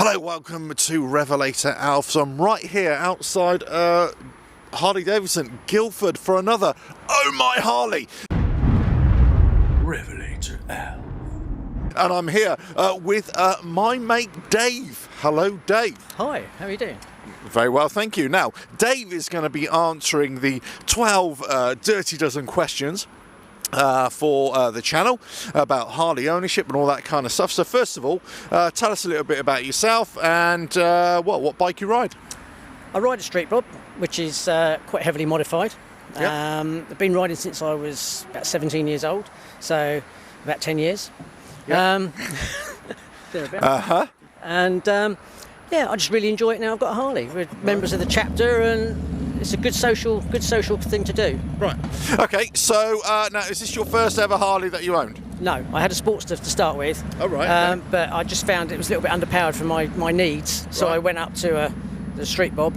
Hello, welcome to RevelatorAlf. So I'm right here outside Harley Davidson, Guildford, for another Oh My Harley! RevelatorAlf. And I'm here with my mate Dave. Hello, Dave. Hi, how are you doing? Very well, thank you. Now, Dave is going to be answering the 12 Dirty Dozen questions for the channel about Harley ownership and all that kind of stuff. So first of all, tell us a little bit about yourself and what bike you ride. I ride a street bob, which is quite heavily modified. Yep. I've been riding since I was about 17 years old, so about 10 years. Yep. Thereabouts. And yeah, I just really enjoy it now. I've got a Harley. We're members of the chapter, and it's a good social thing to do. Right. Okay. So now, is this your first ever Harley that you owned? No, I had a Sportster to start with. Oh, right. Okay. But I just found it was a little bit underpowered for my needs, so Right. I went up to the street bob,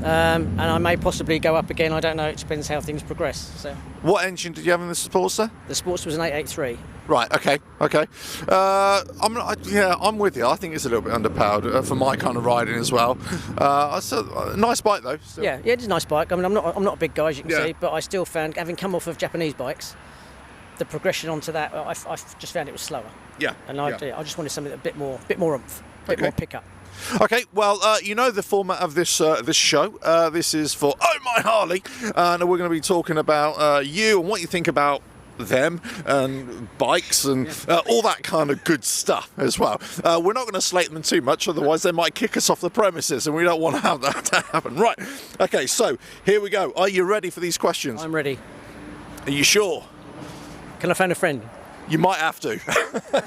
and I may possibly go up again. I don't know. It depends how things progress. So What engine did you have in the Sportster? the Sportster was an 883. Right. Okay. Okay. I'm with you. I think it's a little bit underpowered for my kind of riding as well. It's a nice bike though. Still. Yeah, it is a nice bike. I mean, I'm not a big guy, as you can Yeah. see, but I still found, having come off of Japanese bikes, the progression onto that, I just found it was slower. Yeah. And I just wanted something a bit more oomph, a bit more pickup. Okay, well, you know the format of this show. This is for Oh My Harley, and we're going to be talking about you and what you think about them and bikes and all that kind of good stuff as well. We're not going to slate them too much, otherwise they might kick us off the premises, and we don't want to have that to happen. Right, okay, so here we go. Are you ready for these questions? I'm ready. Are you sure? Can I phone a friend? You might have to.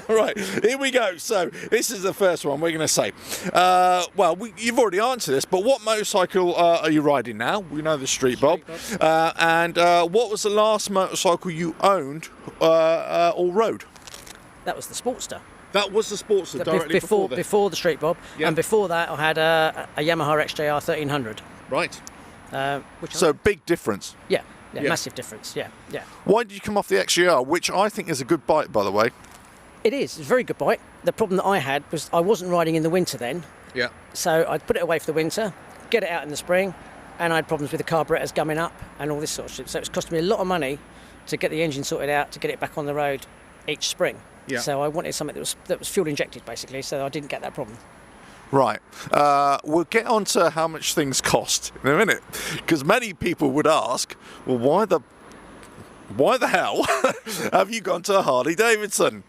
Right, here we go. So this is the first one we're going to say. You've already answered this, but what motorcycle are you riding now? We know the Street Bob. And what was the last motorcycle you owned or rode? That was the Sportster. That was the Sportster directly before the Street Bob, Yeah. and before that I had a Yamaha XJR 1300. Right. Which So big difference. yeah, Yeah. massive difference. Yeah. Why did you come off the XGR, which I think is a good bike, by the way? It is. It's a very good bike. The problem that I had was I wasn't riding in the winter then, Yeah. so I'd put it away for the winter, get it out in the spring, and I had problems with the carburetors gumming up and all this sort of shit. So it was costing me a lot of money to get the engine sorted out, to get it back on the road each spring. Yeah. So I wanted something that was fuel injected, basically, so I didn't get that problem. Right. We'll get on to how much things cost in a minute, because many people would ask, well, why the hell have you gone to a Harley Davidson?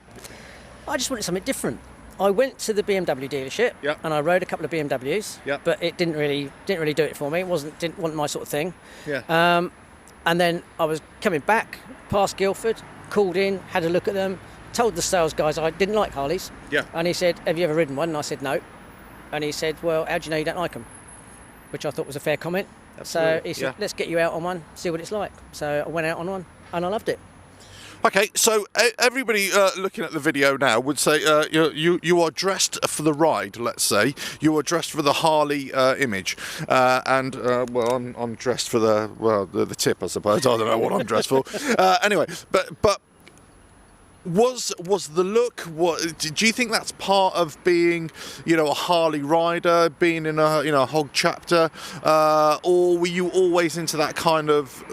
I just wanted something different. I went to the BMW dealership Yep. and I rode a couple of BMWs, Yep. but it didn't really do it for me. It didn't want my sort of thing. Yeah. And then I was coming back past Guildford, called in, had a look at them, told the sales guys I didn't like Harleys. Yeah. And he said, "Have you ever ridden one?" And I said, "No." And he said, "Well, how do you know you don't like them?" Which I thought was a fair comment. Absolutely, So he said, yeah. "Let's get you out on one, see what it's like." So I went out on one and I loved it. Okay, so everybody looking at the video now would say you are dressed for the ride. Let's say you are dressed for the Harley image, I'm dressed for the tip, I suppose. I don't know what I'm dressed for. Anyway, but was the look? Do you think that's part of being, a Harley rider, being in a HOG chapter, or were you always into that kind of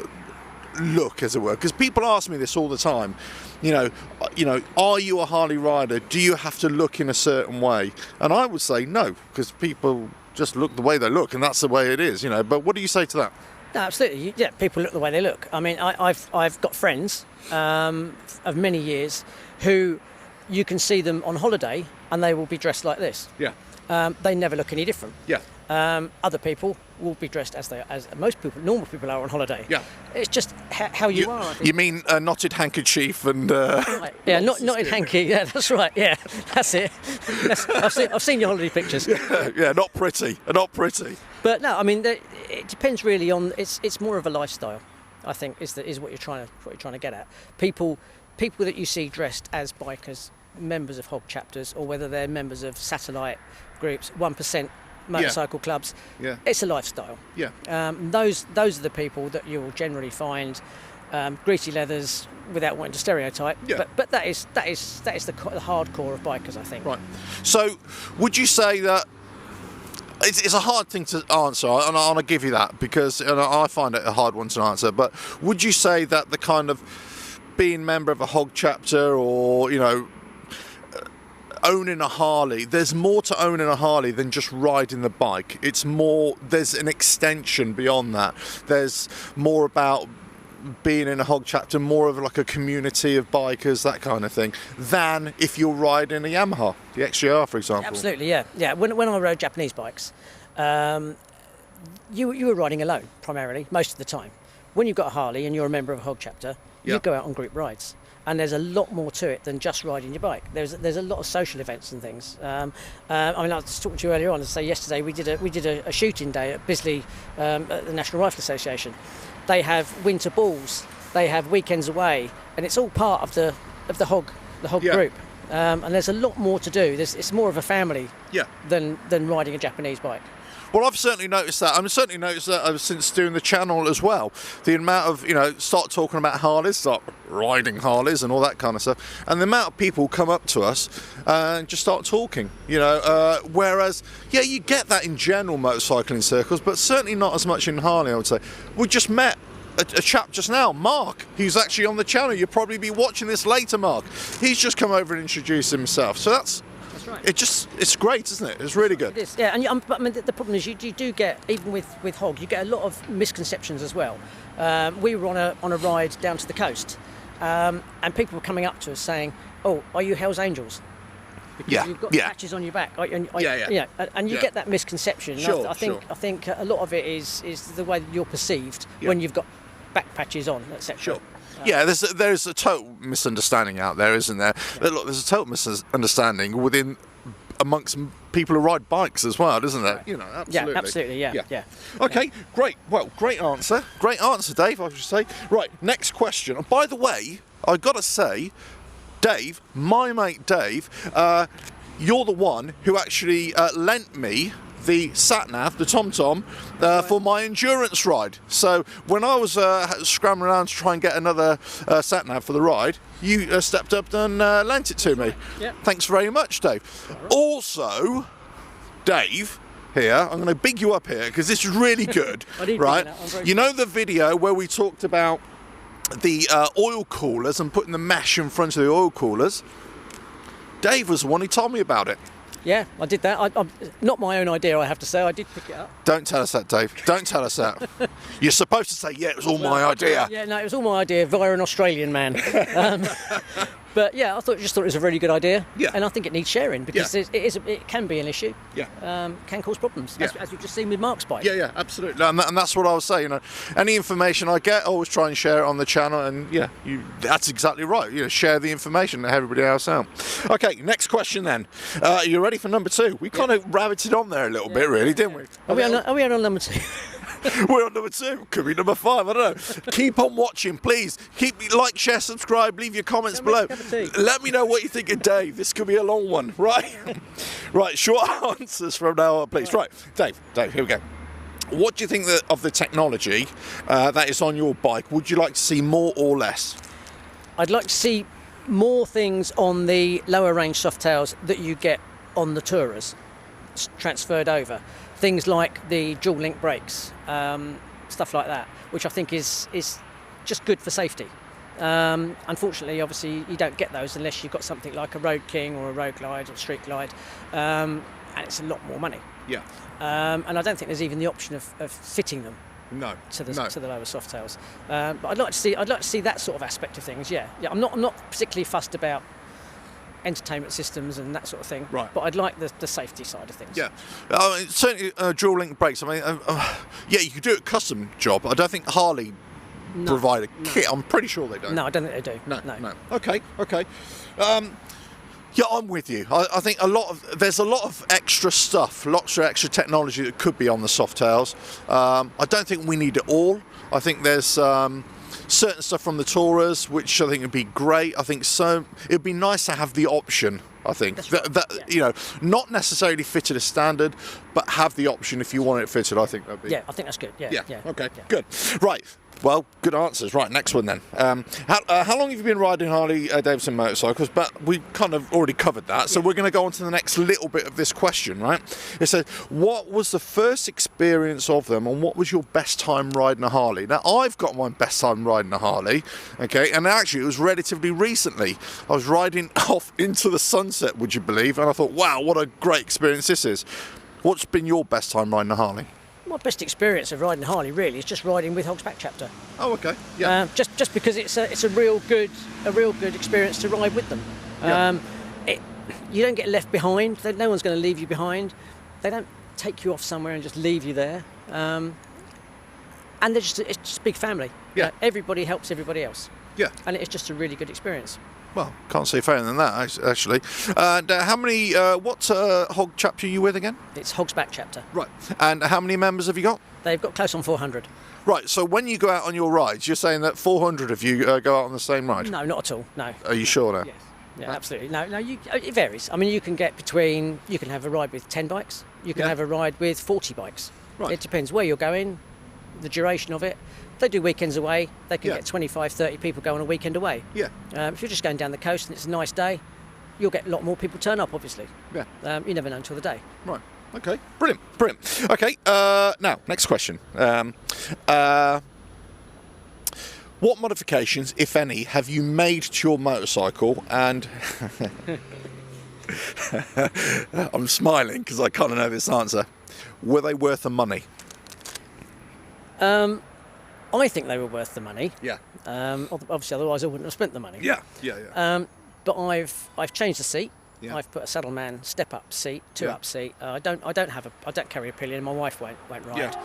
look, as it were? Because people ask me this all the time. Are you a Harley rider? Do you have to look in a certain way? And I would say no, because people just look the way they look, and that's the way it is. But what do you say to that? No, absolutely. Yeah, people look the way they look. I mean, I've got friends of many years who you can see them on holiday and they will be dressed like this. Yeah. They never look any different. Yeah. Other people will be dressed as most people, normal people, are on holiday. Yeah. It's just how you are. I think. You mean a knotted handkerchief and? Right. Yeah, not in hanky. Yeah, that's right. Yeah, that's it. I've seen your holiday pictures. Yeah, not pretty. But no, I mean, it depends really on. It's more of a lifestyle, I think, is what you're trying to get at. People that you see dressed as bikers, members of HOG chapters, or whether they're members of satellite groups, 1% motorcycle clubs. Yeah. It's a lifestyle. Yeah. Those are the people that you'll generally find greasy leathers, without wanting to stereotype. Yeah. But that is the hardcore of bikers, I think. Right. So, would you say that it's a hard thing to answer, and I'll give you that, because I find it a hard one to answer. But would you say that the kind of being member of a HOG chapter, or owning a Harley, there's more to owning a Harley than just riding the bike. It's more, there's an extension beyond that. There's more about being in a HOG chapter, more of like a community of bikers, that kind of thing, than if you're riding a Yamaha, the XJR, for example. Absolutely, yeah. When I rode Japanese bikes, you were riding alone primarily most of the time. When you've got a Harley and you're a member of a HOG chapter, you go out on group rides. And there's a lot more to it than just riding your bike. There's a lot of social events and things. I mean, I was talking to you earlier on, and say yesterday we did a shooting day at Bisley at the National Rifle Association. They have winter balls, they have weekends away, and it's all part of the HOG group. And there's a lot more to do. It's more of a family than riding a Japanese bike. Well, I've certainly noticed that. I've certainly noticed that since doing the channel as well. The amount of, start talking about Harleys, start riding Harleys and all that kind of stuff. And the amount of people come up to us and just start talking, whereas, you get that in general motorcycling circles, but certainly not as much in Harley, I would say. We just met a chap just now, Mark. He's actually on the channel. You'll probably be watching this later, Mark. He's just come over and introduced himself. So that's right. It's great, isn't it? It's really good. It is, yeah. And but I mean, the problem is you do get, even with HOG, you get a lot of misconceptions as well. We were on a ride down to the coast, and people were coming up to us saying, "Oh, are you Hell's Angels?" Because you've got patches on your back. And you get that misconception. Sure, I think a lot of it is the way that you're perceived when you've got back patches on, etc. Sure. Yeah, there's a total misunderstanding out there, isn't there? Yeah. Look, there's a total misunderstanding amongst people who ride bikes as well, isn't there? Right. Absolutely. Yeah, absolutely, yeah. Okay, great. Well, great answer, Dave, I should say. Right, next question. And by the way, I've got to say, Dave, my mate Dave, you're the one who actually lent me the sat-nav, the TomTom, for my endurance ride. So when I was scrambling around to try and get another sat-nav for the ride, you stepped up and lent it to me. Yeah. Thanks very much, Dave. Also, Dave, here, I'm going to big you up here because this is really good. Right? You know the video where we talked about the oil coolers and putting the mesh in front of the oil coolers? Dave was the one who told me about it. Yeah, I did that. I'm not my own idea, I have to say. I did pick it up. Don't tell us that, Dave. Don't tell us that. You're supposed to say, it was all my idea. Yeah, no, it was all my idea via an Australian man. But yeah, I just thought it was a really good idea. Yeah. And I think it needs sharing because it can be an issue. Yeah. Can cause problems, as we've just seen with Mark's bike. Yeah, absolutely. And that's what I was saying. Any information I get, I always try and share it on the channel. And that's exactly right. Share the information, let everybody else out. Okay, next question then. Are you ready for number 2? We kind of rabbited on there a little bit, really, didn't we? Are we on number 2? We're on number 2. Could be number 5. I don't know. Keep on watching, please. Like, share, subscribe. Leave your comments below. Let me know what you think of Dave. This could be a long one, right? Right. Short answers from now on, please. Right, Dave. Here we go. What do you think of the technology that is on your bike? Would you like to see more or less? I'd like to see more things on the lower range softtails that you get on the Tourers transferred over. Things like the dual link brakes, stuff like that, which I think is just good for safety. Unfortunately, obviously, you don't get those unless you've got something like a Road King or a Road Glide or Street Glide, and it's a lot more money. Yeah. And I don't think there's even the option of fitting them. To the lower softtails. But I'd like to see that sort of aspect of things. Yeah. I'm not particularly fussed about entertainment systems and that sort of thing. Right. But I'd like the safety side of things. Yeah. Certainly dual link brakes. I mean, you could do a custom job. I don't think Harley provide a kit. I'm pretty sure they don't. No, I don't think they do. No. Okay. I'm with you. I think there's a lot of extra stuff, lots of extra technology that could be on the softtails. I don't think we need it all. I think there's certain stuff from the Tourers which I think would be great. I think it'd be nice to have the option. I think not necessarily fitted as standard, but have the option if you want it fitted. I think that'd be. Yeah, I think that's good. Yeah. Okay. Good. Right. Well, good answers. Right, next one then. How long have you been riding Harley Davidson motorcycles? But we kind of already covered that, so we're going to go on to the next little bit of this question, right? It says, what was the first experience of them, and what was your best time riding a Harley? Now, I've got my best time riding a Harley, okay, and actually it was relatively recently. I was riding off into the sunset, would you believe, and I thought, wow, what a great experience this is. What's been your best time riding a Harley? My best experience of riding Harley really is just riding with HOG's back chapter. Oh, okay. Yeah. Just because it's a real good experience to ride with them. Yeah. You don't get left behind. No one's going to leave you behind. They don't take you off somewhere and just leave you there. And it's just a big family. Yeah. Everybody helps everybody else. Yeah. And it's just a really good experience. Well, can't say fairer than that, actually. And how many, what HOG chapter are you with again? It's HOG's back chapter. Right. And how many members have you got? They've got close on 400. Right, so when you go out on your rides, you're saying that 400 of you go out on the same ride? No, not at all, no. Are you sure now? Yes. Yeah, absolutely. No, it varies. I mean, you can have a ride with 10 bikes, you can have a ride with 40 bikes. Right. It depends where you're going, the duration of it. They do weekends away. They can get 25, 30 people go on a weekend away. Yeah. If you're just going down the coast and it's a nice day, you'll get a lot more people turn up, obviously. Yeah. You never know until the day. Right. Okay. Brilliant. Okay. Now, next question. What modifications, if any, have you made to your motorcycle? And I'm smiling because I kind of know this answer. Were they worth the money? I think they were worth the money. Yeah. Obviously, otherwise I wouldn't have spent the money. Yeah. But I've changed the seat. Yeah. I've put a Saddleman step-up seat, two-up seat. I don't carry a pillion. My wife won't ride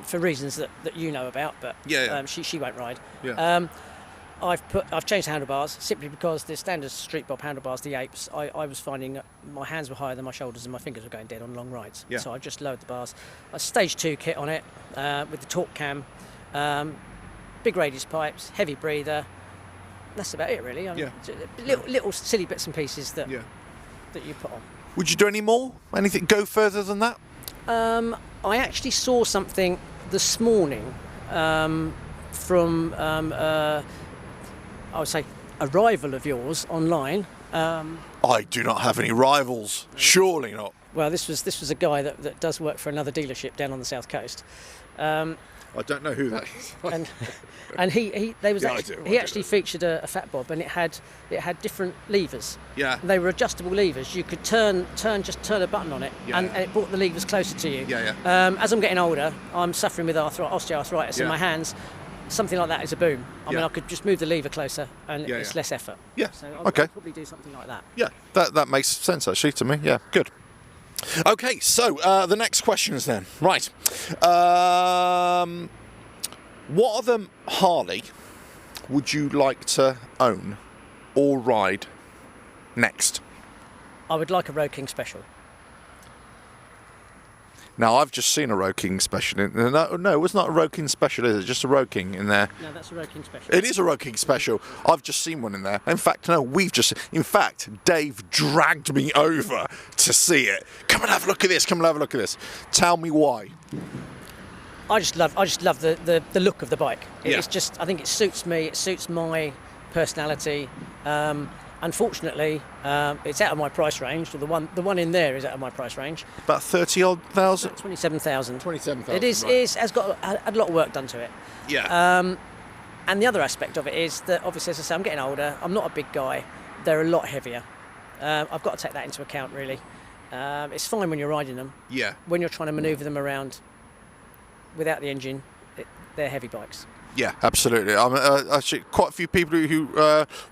for reasons that you know about. But she won't ride. Yeah. I've changed the handlebars simply because the standard street bob handlebars, the apes, I was finding that my hands were higher than my shoulders and my fingers were going dead on long rides. Yeah. So I just lowered the bars. A stage 2 kit on it with the torque cam, big radius pipes, heavy breather. That's about it, really. Little silly bits and pieces that you put on. Would you do any more? Anything go further than that? I actually saw something this morning from I would say a rival of yours online. I do not have any rivals. Surely not. Well, this was a guy that does work for another dealership down on the south coast. I don't know who that is. and he actually featured a fat bob, and it had different levers. Yeah. And they were adjustable levers. You could turn a button on it, and it brought the levers closer to you. Yeah. As I'm getting older, I'm suffering with osteoarthritis in my hands. Something like that is a boom. I mean, I could just move the lever closer, and it's less effort. Yeah. So I'll probably do something like that. Yeah, that makes sense actually to me. Yeah, good. Okay, so the next questions then. Right. What other Harley would you like to own or ride next? I would like a Road King Special. Now, I've just seen a Road King Special. No, it's not a Road King Special, is it? Just a Road King in there. No, that's a Road King Special. It is a Road King Special. I've just seen one in there. In fact, Dave dragged me over to see it. Come and have a look at this. Tell me why. I just love the look of the bike. It's just, I think it suits me. It suits my personality. Unfortunately, it's out of my price range. The one in there is out of my price range. About 30-odd thousand. 27,000. 27,000. It is. Right. Has got a lot of work done to it. Yeah. And the other aspect of it is that obviously, as I say, I'm getting older. I'm not a big guy. They're a lot heavier. I've got to take that into account, really. It's fine when you're riding them. Yeah. When you're trying to manoeuvre them around without the engine, they're heavy bikes. Yeah, absolutely. Actually, quite a few people who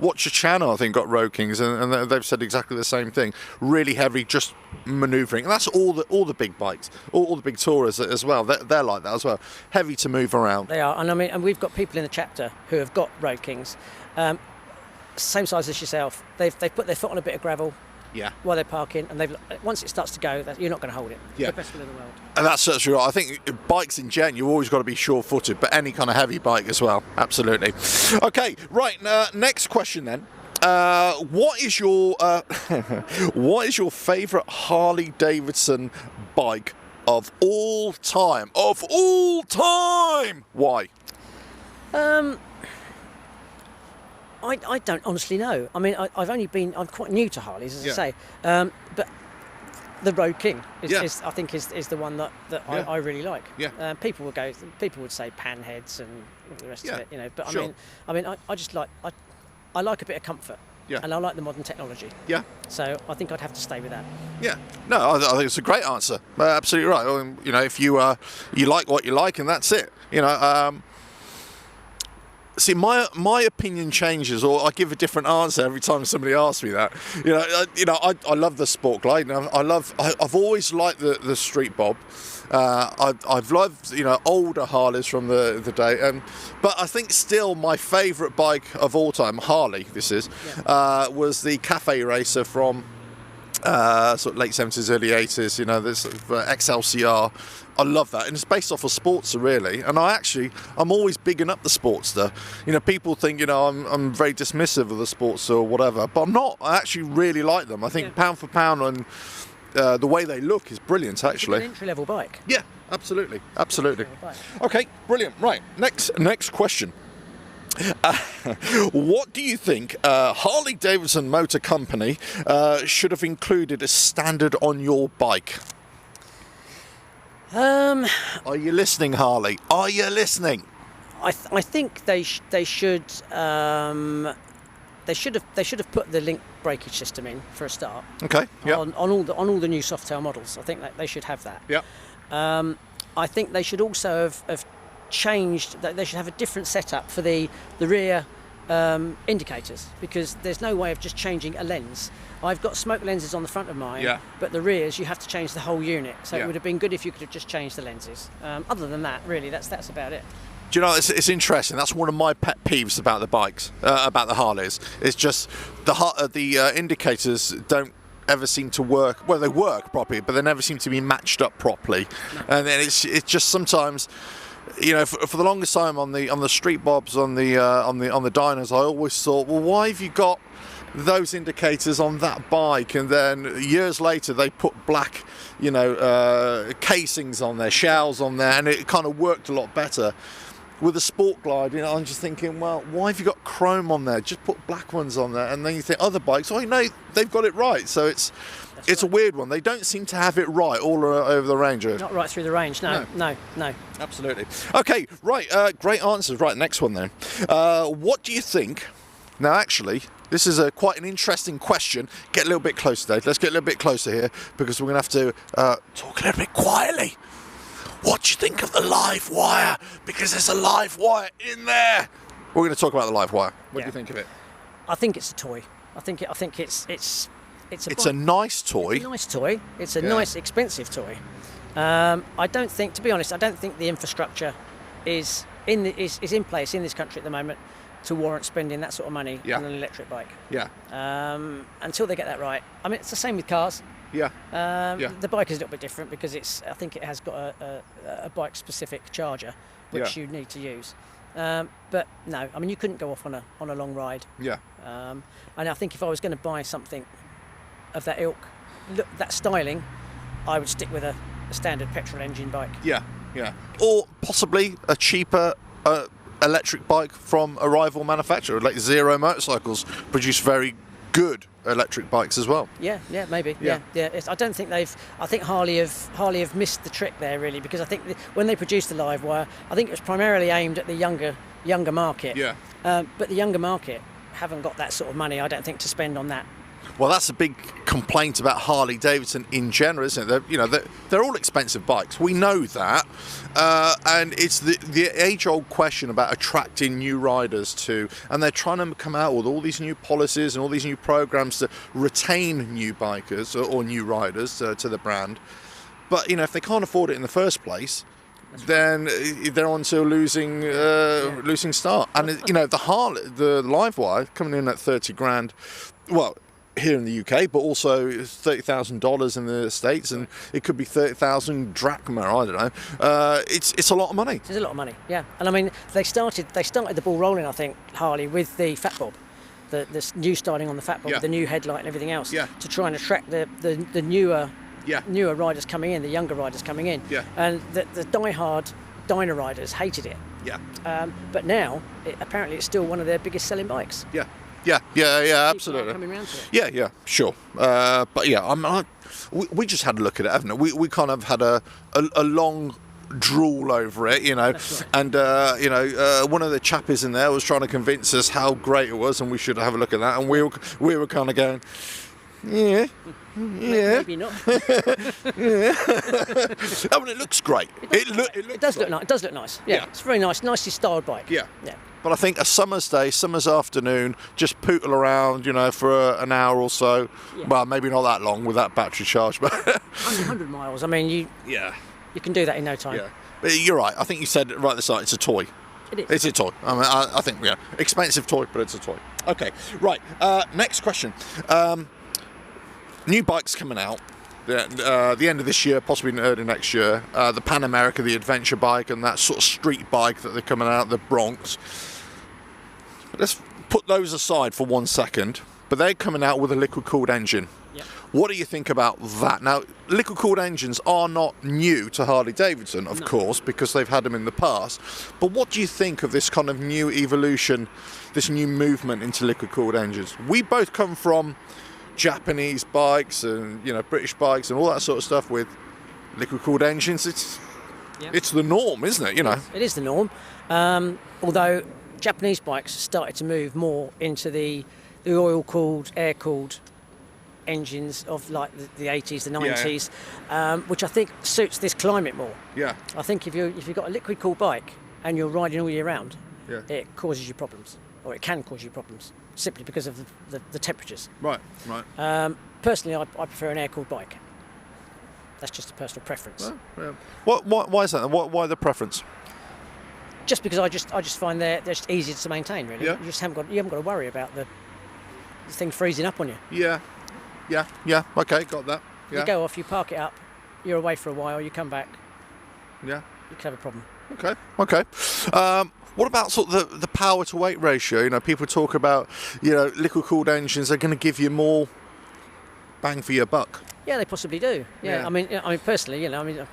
watch your channel, I think, got Road Kings, and they've said exactly the same thing. Really heavy, just manoeuvring, and that's all the big bikes, all the big Tourers as well. They're like that as well. Heavy to move around. They are, and I mean, and we've got people in the chapter who have got Road Kings, same size as yourself. They've put their foot on a bit of gravel. Yeah. While they're parking, and once it starts to go, you're not going to hold it. Yeah. The best will in the world. And that's true. I think bikes in gen, you've always got to be sure-footed, but any kind of heavy bike as well. Absolutely. Okay, right. Next question then. What is your favourite Harley Davidson bike of all time? Of all time. Why? I don't honestly know. I mean, I'm quite new to Harleys, as I say, but the Road King is I think is the one that I really like. Yeah. People would say panheads and all the rest of it, you know. But Sure. I mean, I just like I like a bit of comfort. Yeah. And I like the modern technology. Yeah. So I think I'd have to stay with that. Yeah. No, I think it's a great answer. Absolutely right. You know, if you like what you like, and that's it. You know. See, my opinion changes, or I give a different answer every time somebody asks me that. I love the Sport Glide. I've always liked the Street Bob. I've loved older Harleys from the day, but I think still my favourite bike of all time, Harley. This is was the Cafe Racer from sort of late 70s, early 80s. You know, this sort of, XLCR. I love that, and it's based off of Sportster, really. And I'm always bigging up the Sportster. You know, people think I'm very dismissive of the Sportster or whatever, but I'm not. I actually really like them. I think pound for pound and the way they look is brilliant, actually. It's an entry-level bike. Yeah, absolutely. Okay, brilliant. Right, next question. What do you think Harley Davidson Motor Company should have included as standard on your bike? Are you listening, Harley? Are you listening? I think they should have put the link breakage system in for a start. Okay. Yeah. On all the new Softail models, I think that they should have that. Yeah. I think they should also have changed. They should have a different setup for the rear indicators, because there's no way of just changing a lens. I've got smoke lenses on the front of mine, but the rears you have to change the whole unit. So it would have been good if you could have just changed the lenses. Other than that, really, that's about it. Do you know, it's interesting. That's one of my pet peeves about the bikes, about the Harleys. It's just the indicators don't ever seem to work. Well, they work properly, but they never seem to be matched up properly. No. And then it's just sometimes, you know, for the longest time on the street bobs, on the diners, I always thought, well, why have you got those indicators on that bike? And then years later they put black, casings on there, shells on there, and it kind of worked a lot better. With the Sport Glide, I'm just thinking, well, why have you got chrome on there? Just put black ones on there. And then you think other bikes, they've got it right. So it's a weird one. They don't seem to have it right all over the range. Not right through the range, no. Absolutely. Okay, right, great answers. Right, next one then. What do you think? Now, actually, this is quite an interesting question. Get a little bit closer, Dave. Let's get a little bit closer here, because we're going to have to talk a little bit quietly. What do you think of the LiveWire? Because there's a LiveWire in there. We're going to talk about the LiveWire. What do you think of it? I think it's a toy. I think it's a nice toy. It's a nice toy. It's a nice, expensive toy. I don't think, to be honest, the infrastructure is in place in this country at the moment to warrant spending that sort of money on an electric bike. Yeah. Until they get that right. I mean, it's the same with cars. Yeah. The bike is a little bit different because I think it has got a bike-specific charger, which you need to use. But no, I mean, you couldn't go off on a long ride. Yeah. And I think if I was going to buy something of that ilk, that styling, I would stick with a standard petrol engine bike. Yeah. Or possibly a cheaper electric bike from a rival manufacturer, like Zero Motorcycles produce very good electric bikes as well. Yeah, maybe. Yeah. I don't think I think Harley have missed the trick there, really, because I think when they produced the LiveWire, I think it was primarily aimed at the younger market. Yeah. But the younger market haven't got that sort of money, I don't think, to spend on that. Well, that's a big complaint about Harley Davidson in general, isn't it? They're all expensive bikes. We know that, and it's the age-old question about attracting new riders to, and they're trying to come out with all these new policies and all these new programs to retain new bikers or new riders to the brand. But if they can't afford it in the first place, then they're on to a losing start. And the LiveWire coming in at 30 grand. Well, here in the UK, but also $30,000 in the States, and it could be 30,000 drachma. I don't know. It's a lot of money. It's a lot of money, yeah. And I mean, they started the ball rolling, I think, Harley, with the Fat Bob, the new styling on the Fat Bob, with the new headlight and everything else, to try and attract the newer riders coming in, the younger riders coming in. Yeah. And the die-hard dyno riders hated it. Yeah. But now, apparently, it's still one of their biggest selling bikes. Yeah. Yeah, absolutely. People are coming around to it. Yeah, sure. But yeah, we just had a look at it, haven't we? We kind of had a long drool over it, you know. That's right. And one of the chappies in there was trying to convince us how great it was, and we should have a look at that. And we were kind of going, yeah. Maybe not. Yeah. I mean, it looks great. It does look nice. It does look nice. Yeah, it's a very nice, nicely styled bike. Yeah. Yeah. But I think a summer's afternoon, just pootle around, you know, for an hour or so. Yeah. Well, maybe not that long with that battery charge, but 100 miles. I mean, you can do that in no time. Yeah. But you're right. I think you said right at the start. It's a toy. It is. It's a toy. I mean, I think expensive toy, but it's a toy. Okay. Right. Next question. New bikes coming out. The end of this year, possibly early next year. The Pan America, the adventure bike, and that sort of street bike that they're coming out, the Bronx. Let's put those aside for 1 second. But they're coming out with a liquid-cooled engine. Yep. What do you think about that? Now, liquid-cooled engines are not new to Harley-Davidson, of course, because they've had them in the past. But what do you think of this kind of new evolution, this new movement into liquid-cooled engines? We both come from Japanese bikes and British bikes and all that sort of stuff with liquid-cooled engines. It's the norm, isn't it? It is the norm. Although Japanese bikes started to move more into the oil-cooled, air-cooled engines of like the 80s, the 90s, which I think suits this climate more. Yeah. I think if you've got a liquid-cooled bike and you're riding all year round, it causes you problems, or it can cause you problems, simply because of the temperatures. Right. Personally, I prefer an air-cooled bike. That's just a personal preference. Well, yeah. Why is that? Why the preference? Just because I just find they're just easier to maintain. Really, Yeah. you haven't got to worry about the thing freezing up on you. Yeah. Okay, got that. Yeah. You go off, you park it up, you're away for a while, you come back. Yeah. You could have a problem. Okay. What about sort of the power to weight ratio? People talk about liquid-cooled engines are going to give you more bang for your buck. Yeah, they possibly do. Yeah. Yeah. I mean, personally,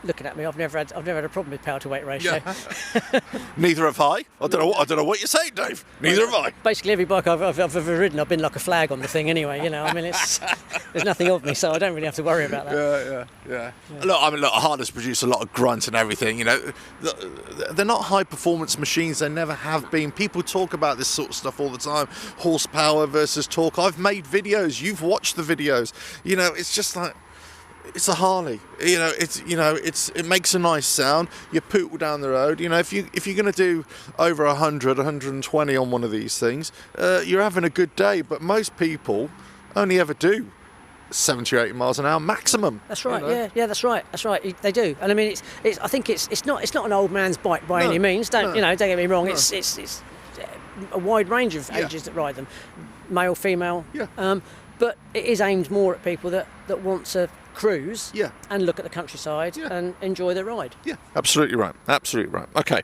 looking at me, I've never had a problem with power to weight ratio. Yeah. Neither have I. I don't know what you're saying, Dave. Neither have I. Basically, every bike I've ever ridden, I've been like a flag on the thing anyway. I mean, there's nothing of me, so I don't really have to worry about that. Yeah. Look, Harleys produce a lot of grunt and everything. They're not high-performance machines. They never have been. People talk about this sort of stuff all the time. Horsepower versus torque. I've made videos. You've watched the videos. It's just like. It's a Harley, it makes a nice sound. You pootle down the road, if you're going to do over 100, 120 on one of these things, you're having a good day. But most people only ever do 70 or 80 miles an hour maximum. That's right. Yeah, that's right. They do, and I mean, I think it's not an old man's bike by any means. Don't get me wrong. No. It's a wide range of ages that ride them, male, female. Yeah. But it is aimed more at people that want to cruise and look at the countryside and enjoy their ride. Yeah, absolutely right. Okay,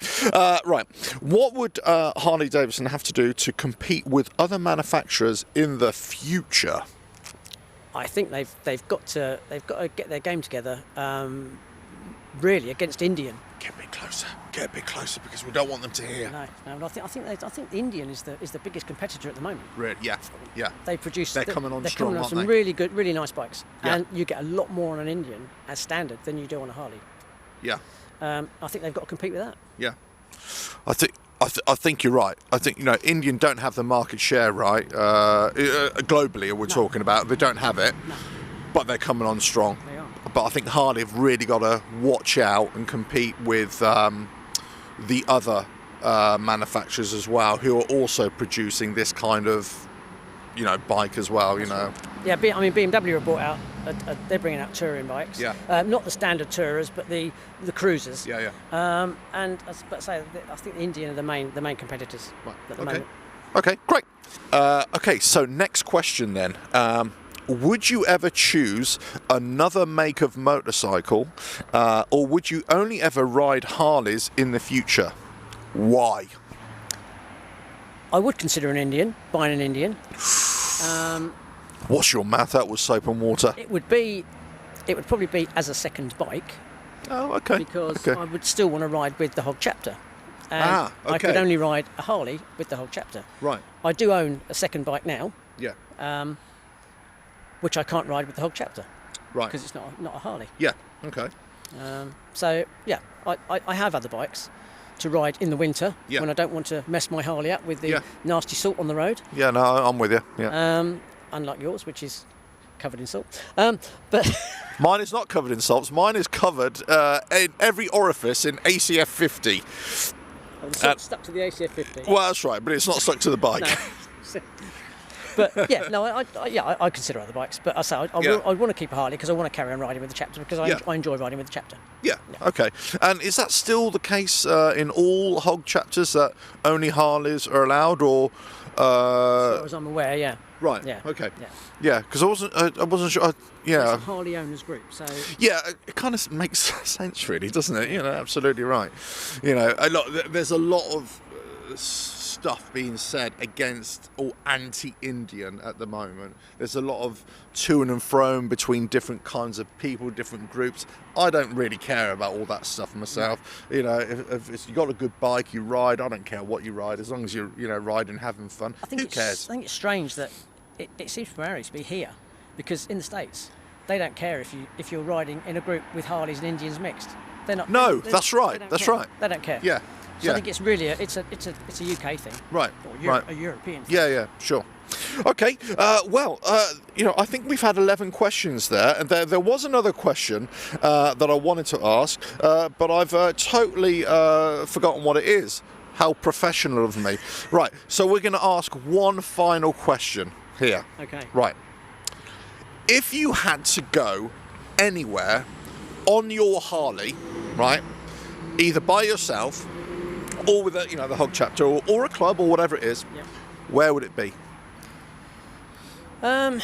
right. What would Harley Davidson have to do to compete with other manufacturers in the future? I think they've got to get their game together. Really, against Indian. Get a bit closer, because we don't want them to hear. No. I think the Indian is the biggest competitor at the moment. Really? Yeah. They're coming on strong, some aren't they? really good, really nice bikes, and you get a lot more on an Indian as standard than you do on a Harley. Yeah. I think they've got to compete with that. Yeah. I think you're right. I think Indian don't have the market share right globally. We're talking about they don't have it, but they're coming on strong. They are. But I think Harley have really got to watch out and compete with the other manufacturers as well, who are also producing this kind of bike as well. Yeah, BMW have brought out. They're bringing out touring bikes. Yeah. Not the standard tourers, but the cruisers. Yeah. And I think the Indian are the main competitors at the moment. Okay, great. Okay, so next question then. Would you ever choose another make of motorcycle, or would you only ever ride Harleys in the future? Why? I would consider buying an Indian. Wash your mouth out with soap and water. It would probably be as a second bike. Oh, okay. Because I would still want to ride with the HOG chapter. And okay. I could only ride a Harley with the HOG chapter. Right. I do own a second bike now, Yeah. which I can't ride with the HOG chapter. Right. Because it's not a Harley. Yeah. Okay. So yeah, I have other bikes to ride in the winter when I don't want to mess my Harley up with the nasty salt on the road. Yeah. No, I'm with you. Yeah. Unlike yours, which is covered in salt. But mine is not covered in salts. Mine is covered in every orifice in ACF 50. the salt's stuck to the ACF 50. Well, that's right, but it's not stuck to the bike. No. But yeah, no, I consider other bikes, but I say I want to keep a Harley because I want to carry on riding with the chapter because I enjoy riding with the chapter. Yeah. Okay. And is that still the case in all HOG chapters that only Harleys are allowed, or? As far as I'm aware, yeah. Right. Yeah. Okay. Yeah. Yeah, because I wasn't sure. Yeah. It's a Harley owners group, so. Yeah, it kind of makes sense, really, doesn't it? You know, absolutely right. You know, there's a lot of stuff being said against or anti-Indian at the moment. There's a lot of to and fro between different kinds of people, different groups. I don't really care about all that stuff myself. You know, if you got a good bike, you ride. I don't care what you ride, as long as you're riding, having fun. Who cares? I think it's strange that it seems primarily to be here, because in the States they don't care if you're riding in a group with Harleys and Indians mixed. They're not. No, that's right. That's right. They don't care. Yeah. So I think it's really it's a UK thing, right? Or a European thing. Yeah, sure. Okay. You know, I think we've had 11 questions there, and there was another question that I wanted to ask, but I've totally forgotten what it is. How professional of me. Right. So we're going to ask one final question here. Okay. Right. If you had to go anywhere on your Harley, right, either by yourself or with the HOG chapter or a club or whatever it is, where would it be? And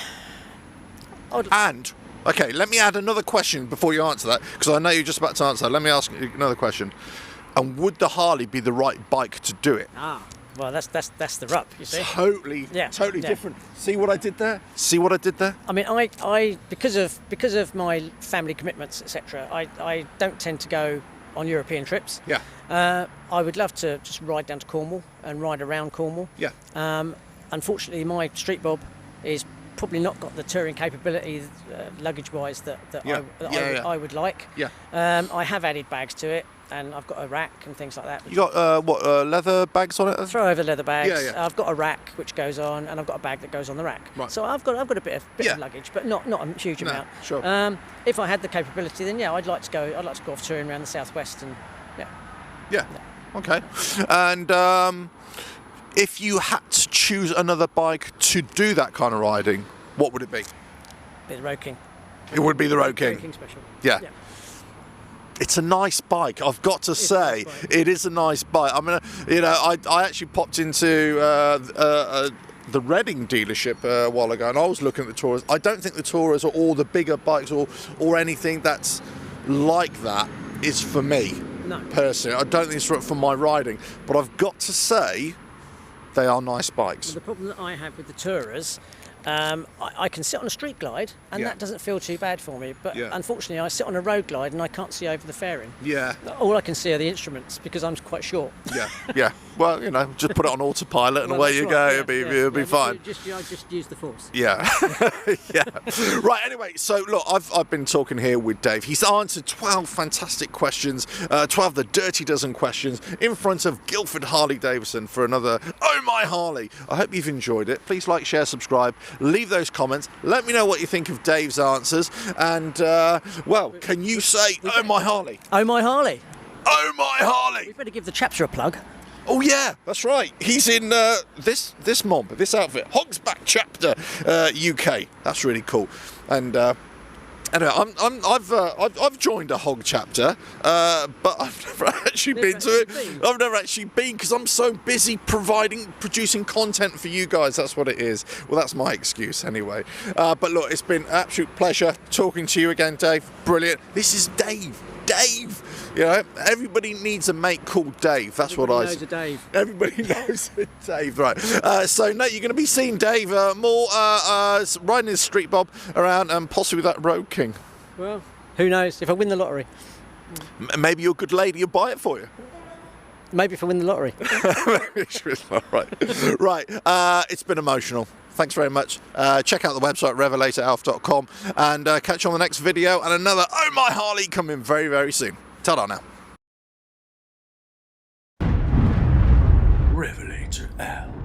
okay, let me add another question before you answer that, because I know you're just about to answer that. Let me ask you another question. And would the Harley be the right bike to do it? Well, that's the rub, you see. Totally different. See what I did there? I mean, I because of my family commitments, etc. I don't tend to go on European trips. Yeah. I would love to just ride down to Cornwall and ride around Cornwall. Yeah. Unfortunately, my street bob is probably not got the touring capability, luggage-wise, that I would like. Yeah. I have added bags to it, and I've got a rack and things like that. You got leather bags on it? Throw over leather bags. Yeah. I've got a rack which goes on, and I've got a bag that goes on the rack. Right. So I've got a bit of luggage, but not a huge amount. Sure. If I had the capability, then I'd like to go off touring around the southwest, and Yeah. Okay. And if you had to choose another bike to do that kind of riding, what would it be? The Road King. It would be the Road King. Road King Special. Yeah. It's a nice bike, I've got to say. It is a nice bike. I mean, I actually popped into the Reading dealership a while ago, and I was looking at the Taurus. I don't think the Taurus or all the bigger bikes or anything that's like that is for me. No. Personally, I don't think it's for my riding. But I've got to say, they are nice bikes. Well, the problem that I have with the Tourers, I can sit on a street glide, and that doesn't feel too bad for me. But unfortunately, I sit on a road glide, and I can't see over the fairing. Yeah. All I can see are the instruments because I'm quite short. Yeah. Well, just put it on autopilot, and away you go. It'll be fine. I just use the force. Yeah. Yeah. Right. Anyway, so look, I've been talking here with Dave. He's answered 12 fantastic questions, 12 the Dirty Dozen questions in front of Guildford Harley Davidson for another Oh My Harley. I hope you've enjoyed it. Please like, share, subscribe. Leave those comments. Let me know what you think of Dave's answers. And, can you say, Oh My Harley? Oh My Harley. Oh My Harley. We better give the chapter a plug. Oh, yeah, that's right. He's in this outfit. Hog's Back Chapter UK. That's really cool. And anyway, I've joined a HOG chapter, but I've never actually been to it. I've never actually been because I'm so busy producing content for you guys. That's what it is. Well, that's my excuse anyway. But look, it's been an absolute pleasure talking to you again, Dave. Brilliant. This is Dave. Everybody needs a mate called Dave. That's Everybody what I. Knows a Dave. Everybody knows a Dave, right? So no, you're going to be seeing Dave more riding his street bob around, and possibly that Road King. Well, who knows? If I win the lottery, Maybe your good lady will buy it for you. Maybe if I win the lottery. Right. It's been emotional. Thanks very much. Check out the website, RevelatorAlf.com, and catch you on the next video, and another Oh My Harley coming very, very soon. Ta-da now. RevelatorAlf.